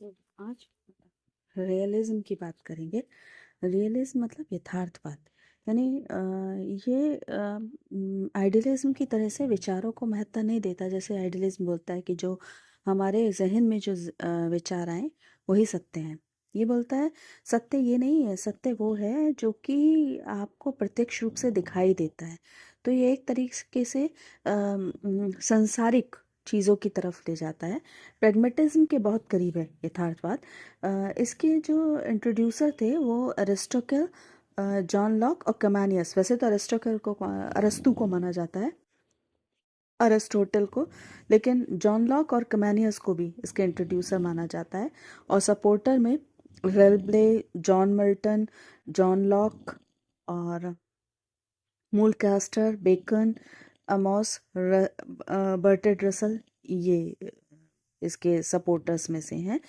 तो आज रियलिज्म की बात करेंगे। रियलिज्म मतलब यथार्थवाद। यानी ये आइडियलिज्म की तरह से विचारों को महत्व नहीं देता। जैसे आइडियलिज्म बोलता है कि जो हमारे जहन में जो विचार आए वही सत्य हैं। ये बोलता है सत्य ये नहीं है, सत्य वो है जो कि आपको प्रत्यक्ष रूप से दिखाई देता है। तो ये एक तरीके से संसारिक चीज़ों की तरफ ले जाता है। प्रैग्मेटिज्म के बहुत करीब है यथार्थवाद। इसके जो इंट्रोड्यूसर थे वो अरिस्टोटल, जॉन लॉक और कमानियस। वैसे तो अरस्तु को माना जाता है, अरिस्टोटल को, लेकिन जॉन लॉक और कमानियस को भी इसके इंट्रोड्यूसर माना जाता है। और सपोर्टर में रेल्बले, जॉन मिल्टन, जॉन लॉक और मूल कास्टर, बेकन, अमोस, बर्टेड रसल, ये इसके सपोर्टर्स में से हैं।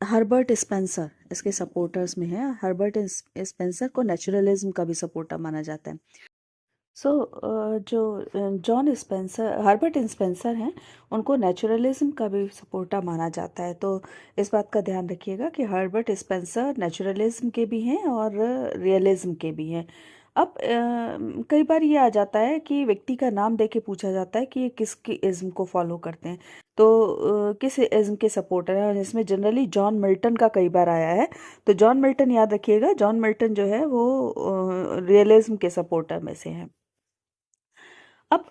हर्बर्ट स्पेंसर इसके सपोर्टर्स में है। हर्बर्ट स्पेंसर को नेचुरलिज्म का भी सपोर्टर माना जाता है। सो जो जॉन स्पेंसर, हर्बर्ट स्पेंसर हैं, उनको नेचुरलिज्म का भी सपोर्टर माना जाता है। तो इस बात का ध्यान रखिएगा कि हर्बर्ट स्पेंसर नेचुरलिज्म के भी हैं और रियलिज्म के भी हैं। अब कई बार ये आ जाता है कि व्यक्ति का नाम दे के पूछा जाता है कि ये किसकी इज्म को फॉलो करते हैं, तो किस इज्म के सपोर्टर हैं। और इसमें जनरली जॉन मिल्टन का कई बार आया है। तो जॉन मिल्टन याद रखिएगा, जॉन मिल्टन जो है वो रियलिज्म के सपोर्टर में से हैं। अब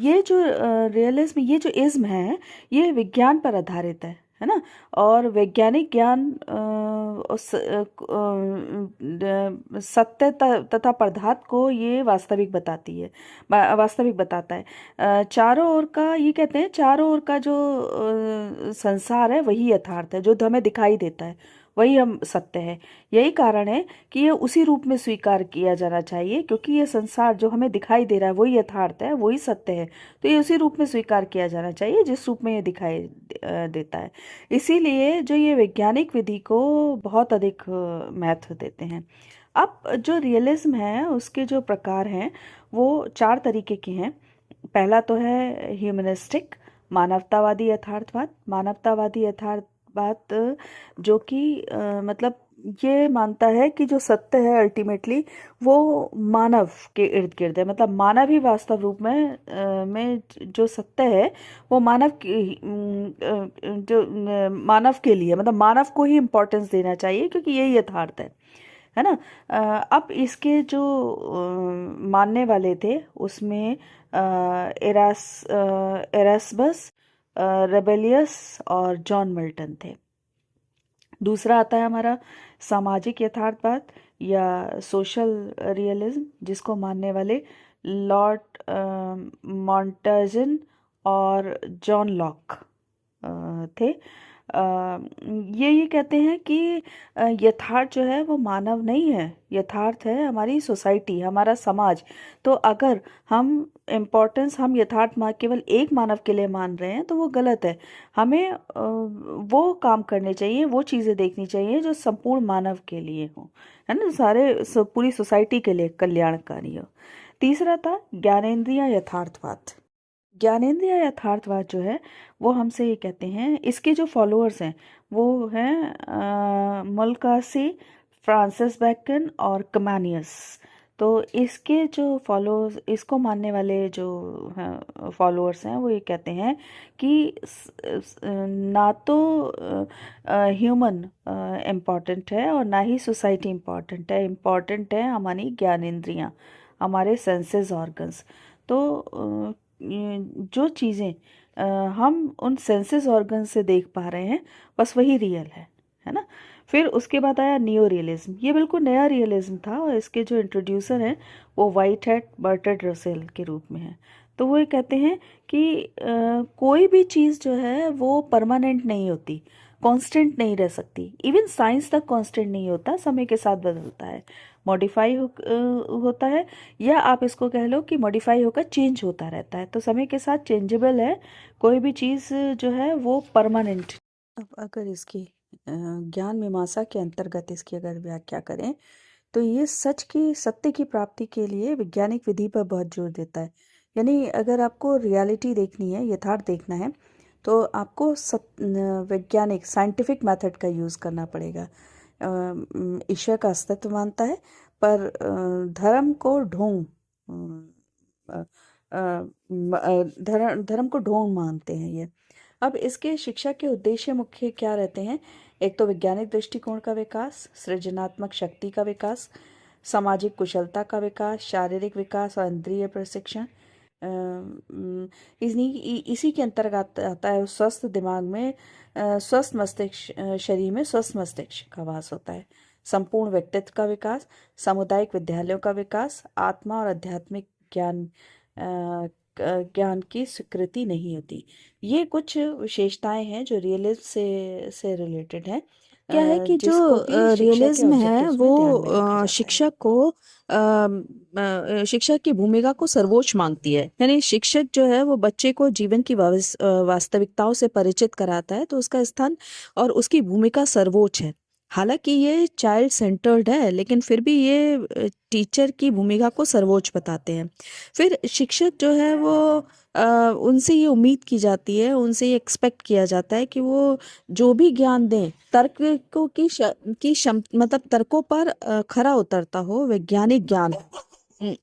ये जो रियलिज्म, ये जो इज्म है, ये विज्ञान पर आधारित है ना। और वैज्ञानिक ज्ञान सत्य तथा पदार्थ को ये वास्तविक बताती है, वास्तविक बताता है। चारों ओर का, ये कहते हैं चारों ओर का जो संसार है वही यथार्थ है, जो हमें दिखाई देता है वही हम सत्य है। यही कारण है कि ये उसी रूप में स्वीकार किया जाना चाहिए, क्योंकि ये संसार जो हमें दिखाई दे रहा है वही यथार्थ है, वही सत्य है। तो ये उसी रूप में स्वीकार किया जाना चाहिए जिस रूप में ये दिखाई देता है। इसीलिए जो ये वैज्ञानिक विधि को बहुत अधिक महत्व देते हैं। अब जो रियलिज्म है उसके जो प्रकार हैं वो 4 तरीके के हैं। पहला तो है ह्यूमनिस्टिक, मानवतावादी यथार्थवाद। मानवतावादी यथार्थवाद जो कि मतलब ये मानता है कि जो सत्य है अल्टीमेटली वो मानव के इर्द गिर्द है। मतलब मानव ही वास्तव रूप में जो सत्य है वो मानव की मानव के लिए, मतलब मानव को ही इम्पोर्टेंस देना चाहिए, क्योंकि यही यथार्थ है ना। अब इसके जो मानने वाले थे उसमें एरास्बस, रेबेलियस और जॉन मिल्टन थे। दूसरा आता है हमारा सामाजिक यथार्थवाद या सोशल रियलिज्म, जिसको मानने वाले लॉर्ड मॉन्टेजन और जॉन लॉक थे। ये कहते हैं कि यथार्थ जो है वो मानव नहीं है, यथार्थ है हमारी सोसाइटी, हमारा समाज। तो अगर हम यथार्थ केवल एक मानव के लिए मान रहे हैं तो वो गलत है। हमें वो काम करने चाहिए, वो चीज़ें देखनी चाहिए जो संपूर्ण मानव के लिए हो, है ना, पूरी सोसाइटी के लिए कल्याणकारी हो। तीसरा था ज्ञानेंद्रिय यथार्थवाद। ज्ञानेंद्रिय यथार्थवाद जो है वो हमसे ये कहते हैं, इसके जो फॉलोअर्स हैं वो हैं मलकासी, फ्रांसिस बैकन और कमानियस। तो इसके जो फॉलोअर्स, इसको मानने वाले जो फॉलोअर्स हैं वो ये कहते हैं कि ना तो ह्यूमन इम्पॉर्टेंट है और ना ही सोसाइटी इम्पॉर्टेंट है, इम्पॉर्टेंट है हमारी ज्ञानेंद्रियाँ, हमारे सेंसेस ऑर्गन्स। तो जो चीज़ें हम उन सेंसेस ऑर्गन से देख पा रहे हैं बस वही रियल है ना। फिर उसके बाद आया नियो रियलिज्म। ये बिल्कुल नया रियलिज्म था और इसके जो इंट्रोड्यूसर हैं वो वाइट हेड बर्टर्ड रसेल के रूप में है। तो वो ये कहते हैं कि कोई भी चीज़ जो है वो परमानेंट नहीं होती, कांस्टेंट नहीं रह सकती। इवन साइंस तक कांस्टेंट नहीं होता, समय के साथ बदलता है, होता है, या आप इसको कह लो कि मॉडिफाई होकर चेंज होता रहता है। तो समय के साथ चेंजेबल है, कोई भी चीज़ जो है वो परमानेंट। अब अगर इसकी ज्ञान मीमांसा के अंतर्गत इसकी अगर व्याख्या करें तो ये सत्य की प्राप्ति के लिए वैज्ञानिक विधि पर बहुत जोर देता है। यानी अगर आपको रियलिटी देखनी है, यथार्थ देखना है, तो आपको वैज्ञानिक साइंटिफिक मेथड का यूज़ करना पड़ेगा। ईश्वर का अस्तित्व मानता है, पर धर्म को ढोंग अ, अ, धर्म को ढोंग मानते हैं ये। अब इसके शिक्षा के उद्देश्य मुख्य क्या रहते हैं? एक तो वैज्ञानिक दृष्टिकोण का विकास, सृजनात्मक शक्ति का विकास, सामाजिक कुशलता का विकास, शारीरिक विकास और इंद्रिय प्रशिक्षण। इसी के अंतर्गत आता है स्वस्थ दिमाग में स्वस्थ मस्तिष्क, शरीर में स्वस्थ मस्तिष्क का वास होता है। संपूर्ण व्यक्तित्व का विकास, सामुदायिक विद्यालयों का विकास, आत्मा और आध्यात्मिक ज्ञान ज्ञान की स्वीकृति नहीं होती। ये कुछ विशेषताएं हैं जो रियलिज्म से रिलेटेड हैं, क्या है कि जो जिसको कि शिक्षा के रियलिज्म है ऑब्जेक्टिव्स वो में ध्यान में रखा जाता है। शिक्षक को शिक्षक की भूमिका को सर्वोच्च मांगती है। यानी शिक्षक जो है वो बच्चे को जीवन की वास्तविकताओं से परिचित कराता है, तो उसका स्थान और उसकी भूमिका सर्वोच्च है। हालांकि ये चाइल्ड सेंटर्ड है, लेकिन फिर भी ये टीचर की भूमिका को सर्वोच्च बताते हैं। फिर शिक्षक जो है वो उनसे ये उम्मीद की जाती है, उनसे ये एक्सपेक्ट किया जाता है कि वो जो भी ज्ञान दें तर्क को मतलब तर्कों पर खरा उतरता हो, वैज्ञानिक ज्ञान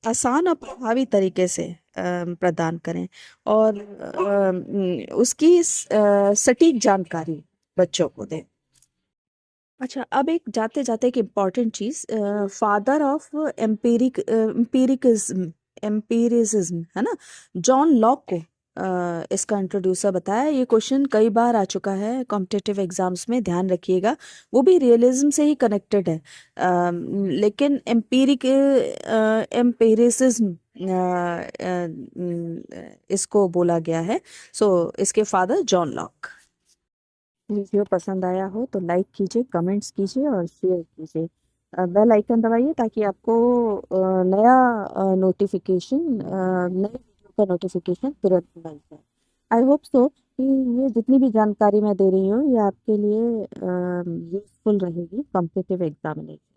आसान और प्रभावी तरीके से प्रदान करें, और उसकी सटीक जानकारी बच्चों को दें। अच्छा, अब एक जाते जाते एक इम्पॉर्टेंट चीज, फादर ऑफ एम्पिरिसिज्म है ना, जॉन लॉक को इसका इंट्रोड्यूसर बताया। ये क्वेश्चन कई बार आ चुका है कॉम्पिटिटिव एग्जाम्स में, ध्यान रखिएगा। वो भी रियलिज्म से ही कनेक्टेड है, लेकिन एम्पिरिसिज्म इसको बोला गया है। सो इसके फादर जॉन लॉक। वीडियो पसंद आया हो तो लाइक कीजिए, कमेंट्स कीजिए और शेयर कीजिए। बेल आइकन दबाइए ताकि आपको नया नोटिफिकेशन नए वीडियो का नोटिफिकेशन तुरंत मिल जाए। आई होप सो कि ये जितनी भी जानकारी मैं दे रही हूँ ये आपके लिए यूजफुल रहेगी कॉम्पिटिटिव एग्जामिनेशन।